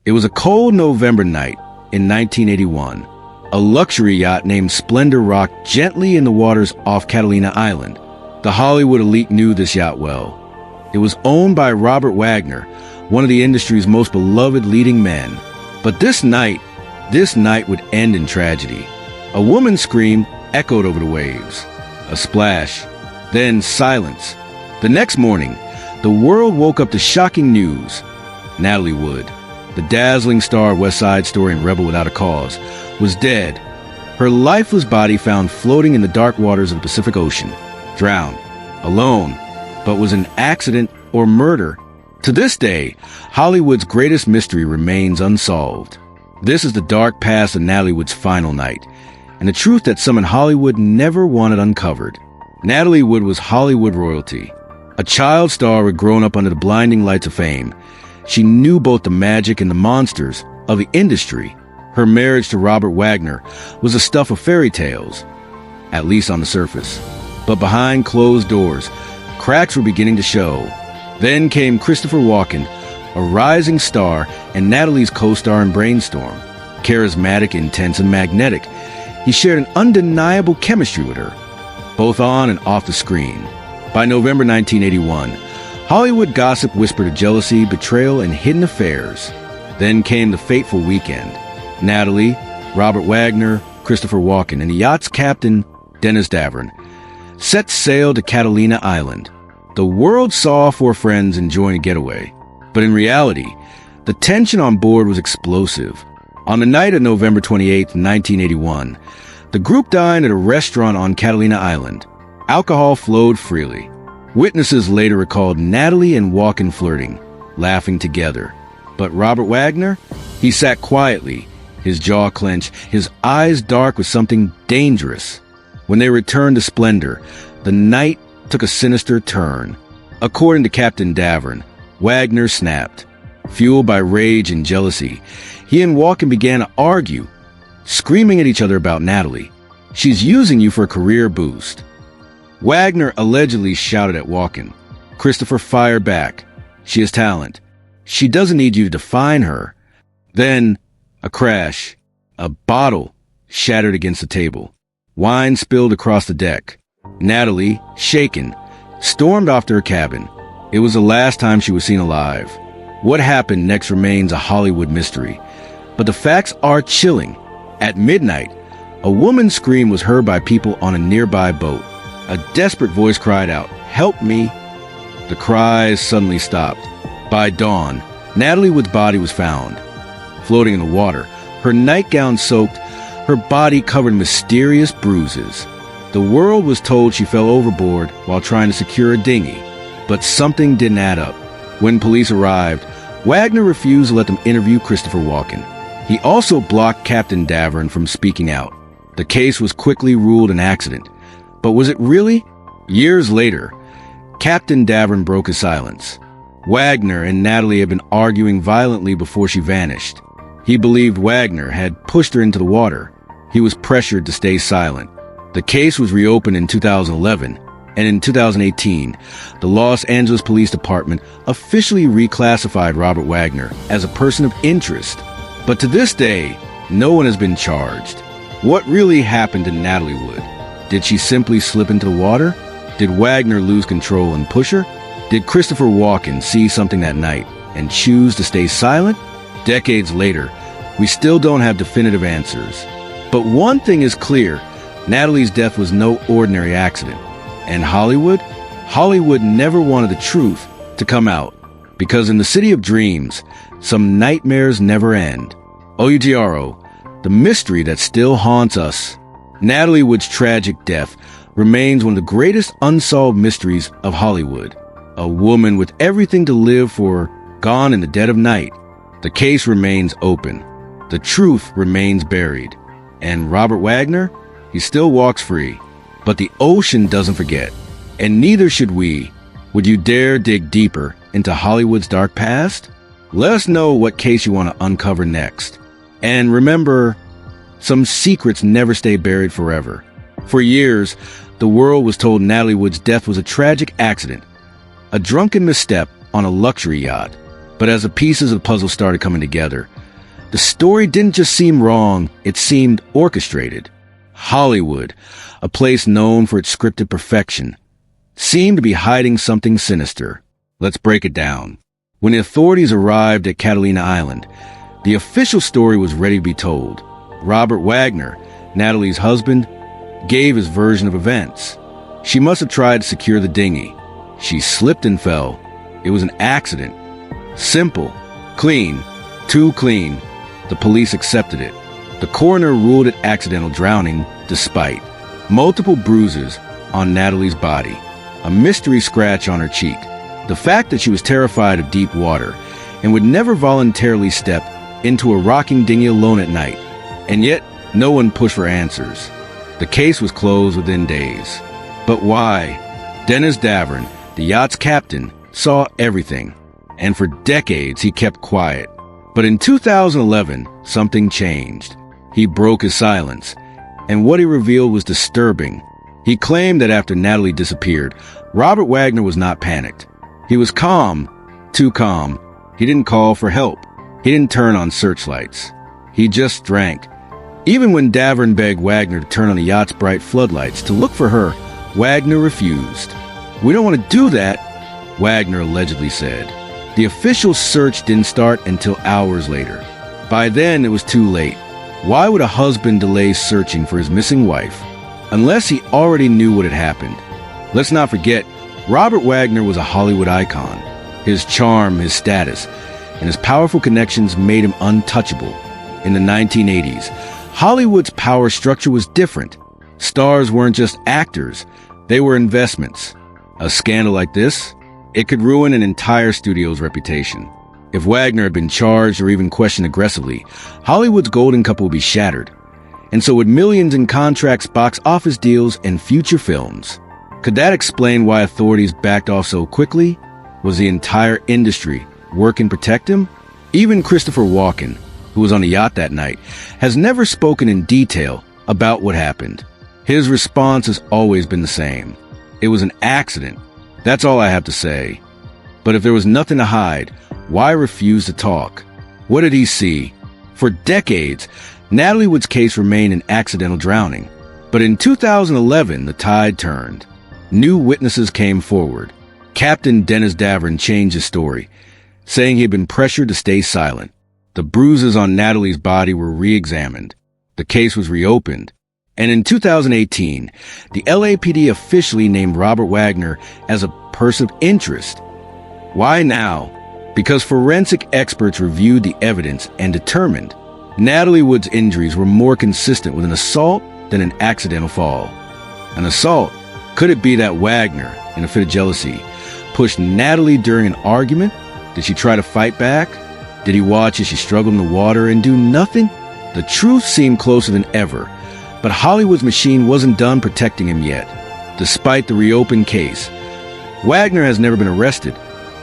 It was a cold November night in 1981. A luxury yacht named Splendor rocked gently in the waters off Catalina Island. The Hollywood elite knew this yacht well. It was owned by Robert Wagner, one of the industry's most beloved leading men. But this night would end in tragedy. A woman's scream echoed over the waves. A splash, then silence. The next morning, the world woke up to shocking news. Natalie Wood, the dazzling star of West Side Story and Rebel Without a Cause, was dead. Her lifeless body found floating in the dark waters of the Pacific Ocean. Drowned. Alone. But was an accident or murder? To this day, Hollywood's greatest mystery remains unsolved. This is the dark past of Natalie Wood's final night, and the truth that some in Hollywood never wanted uncovered. Natalie Wood was Hollywood royalty. A child star who had grown up under the blinding lights of fame. She knew both the magic and the monsters of the industry. Her marriage to Robert Wagner was the stuff of fairy tales, at least on the surface. But behind closed doors, cracks were beginning to show. Then came Christopher Walken, a rising star and Natalie's co-star in Brainstorm. Charismatic, intense, and magnetic, he shared an undeniable chemistry with her, both on and off the screen. By November 1981, Hollywood gossip whispered of jealousy, betrayal, and hidden affairs. Then came the fateful weekend. Natalie, Robert Wagner, Christopher Walken, and the yacht's captain, Dennis Davern, set sail to Catalina Island. The world saw four friends enjoying a getaway. But in reality, the tension on board was explosive. On the night of November 28, 1981, the group dined at a restaurant on Catalina Island. Alcohol flowed freely. Witnesses later recalled Natalie and Walken flirting, laughing together. But Robert Wagner? He sat quietly, his jaw clenched, his eyes dark with something dangerous. When they returned to Splendor, the night took a sinister turn. According to Captain Davern, Wagner snapped. Fueled by rage and jealousy, he and Walken began to argue, screaming at each other about Natalie. "She's using you for a career boost." Wagner allegedly shouted at Walken. Christopher fired back. "She has talent. She doesn't need you to define her." Then, a crash. A bottle shattered against the table. Wine spilled across the deck. Natalie, shaken, stormed off to her cabin. It was the last time she was seen alive. What happened next remains a Hollywood mystery. But the facts are chilling. At midnight, a woman's scream was heard by people on a nearby boat. A desperate voice cried out, "Help me!" The cries suddenly stopped. By dawn, Natalie Wood's body was found, floating in the water, her nightgown soaked, her body covered in mysterious bruises. The world was told she fell overboard while trying to secure a dinghy, but something didn't add up. When police arrived, Wagner refused to let them interview Christopher Walken. He also blocked Captain Davern from speaking out. The case was quickly ruled an accident. But was it really? Years later, Captain Davern broke his silence. Wagner and Natalie had been arguing violently before she vanished. He believed Wagner had pushed her into the water. He was pressured to stay silent. The case was reopened in 2011, and in 2018, the Los Angeles Police Department officially reclassified Robert Wagner as a person of interest. But to this day, no one has been charged. What really happened to Natalie Wood? Did she simply slip into the water? Did Wagner lose control and push her? Did Christopher Walken see something that night and choose to stay silent? Decades later, we still don't have definitive answers. But one thing is clear, Natalie's death was no ordinary accident. And Hollywood never wanted the truth to come out. Because in the city of dreams, some nightmares never end. OUGRO, the mystery that still haunts us. Natalie Wood's tragic death remains one of the greatest unsolved mysteries of Hollywood. A woman with everything to live for, gone in the dead of night. The case remains open. The truth remains buried. And Robert Wagner? He still walks free. But the ocean doesn't forget. And neither should we. Would you dare dig deeper into Hollywood's dark past? Let us know what case you want to uncover next. And remember, some secrets never stay buried forever. For years, the world was told Natalie Wood's death was a tragic accident, a drunken misstep on a luxury yacht. But as the pieces of the puzzle started coming together, The story didn't just seem wrong, it seemed orchestrated. Hollywood, a place known for its scripted perfection, seemed to be hiding something sinister. Let's break it down. When the authorities arrived at Catalina Island, the official story was ready to be told. Robert Wagner, Natalie's husband, gave his version of events. She must have tried to secure the dinghy. She slipped and fell. It was an accident. Simple. Clean. Too clean. The police accepted it. The coroner ruled it accidental drowning, despite multiple bruises on Natalie's body, a mystery scratch on her cheek, the fact that she was terrified of deep water and would never voluntarily step into a rocking dinghy alone at night. And yet, no one pushed for answers. The case was closed within days. But why? Dennis Davern, the yacht's captain, saw everything, and for decades he kept quiet. But in 2011, something changed. He broke his silence, and what he revealed was disturbing. He claimed that after Natalie disappeared, Robert Wagner was not panicked. He was calm, too calm. He didn't call for help. He didn't turn on searchlights. He just drank. Even when Davern begged Wagner to turn on the yacht's bright floodlights to look for her, Wagner refused. "We don't want to do that," Wagner allegedly said. The official search didn't start until hours later. By then, it was too late. Why would a husband delay searching for his missing wife? Unless he already knew what had happened. Let's not forget, Robert Wagner was a Hollywood icon. His charm, his status, and his powerful connections made him untouchable. In the 1980s, Hollywood's power structure was different. Stars weren't just actors, they were investments. A scandal like this, it could ruin an entire studio's reputation. If Wagner had been charged or even questioned aggressively, Hollywood's golden cup would be shattered. And so would millions in contracts, box office deals, and future films. Could that explain why authorities backed off so quickly? Was the entire industry working to protect him? Even Christopher Walken, who was on the yacht that night, has never spoken in detail about what happened. His response has always been the same. It was an accident. That's all I have to say. But if there was nothing to hide, why refuse to talk? What did he see? For decades, Natalie Wood's case remained an accidental drowning. But in 2011, the tide turned. New witnesses came forward. Captain Dennis Davern changed his story, saying he had been pressured to stay silent. The bruises on Natalie's body were re-examined. The case was reopened. And in 2018, the LAPD officially named Robert Wagner as a person of interest. Why now? Because forensic experts reviewed the evidence and determined Natalie Wood's injuries were more consistent with an assault than an accidental fall. An assault? Could it be that Wagner, in a fit of jealousy, pushed Natalie during an argument? Did she try to fight back? Did he watch as she struggled in the water and do nothing? The truth seemed closer than ever, but Hollywood's machine wasn't done protecting him yet. Despite the reopened case, Wagner has never been arrested,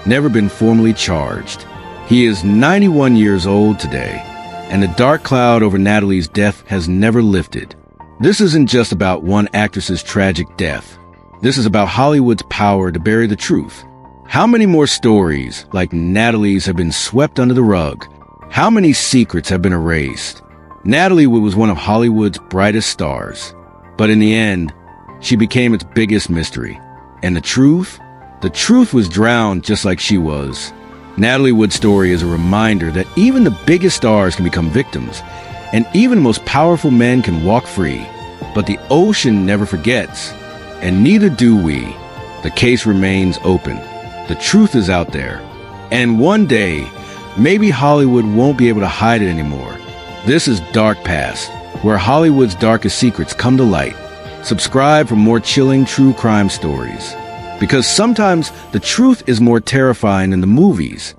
never been formally charged. He is 91 years old today, and the dark cloud over Natalie's death has never lifted. This isn't just about one actress's tragic death. This is about Hollywood's power to bury the truth. How many more stories like Natalie's have been swept under the rug? How many secrets have been erased? Natalie Wood was one of Hollywood's brightest stars. But in the end, she became its biggest mystery. And the truth? The truth was drowned just like she was. Natalie Wood's story is a reminder that even the biggest stars can become victims, and even the most powerful men can walk free. But the ocean never forgets, and neither do we. The case remains open. The truth is out there. And one day, maybe Hollywood won't be able to hide it anymore. This is Dark Past, where Hollywood's darkest secrets come to light. Subscribe for more chilling true crime stories. Because sometimes the truth is more terrifying than the movies.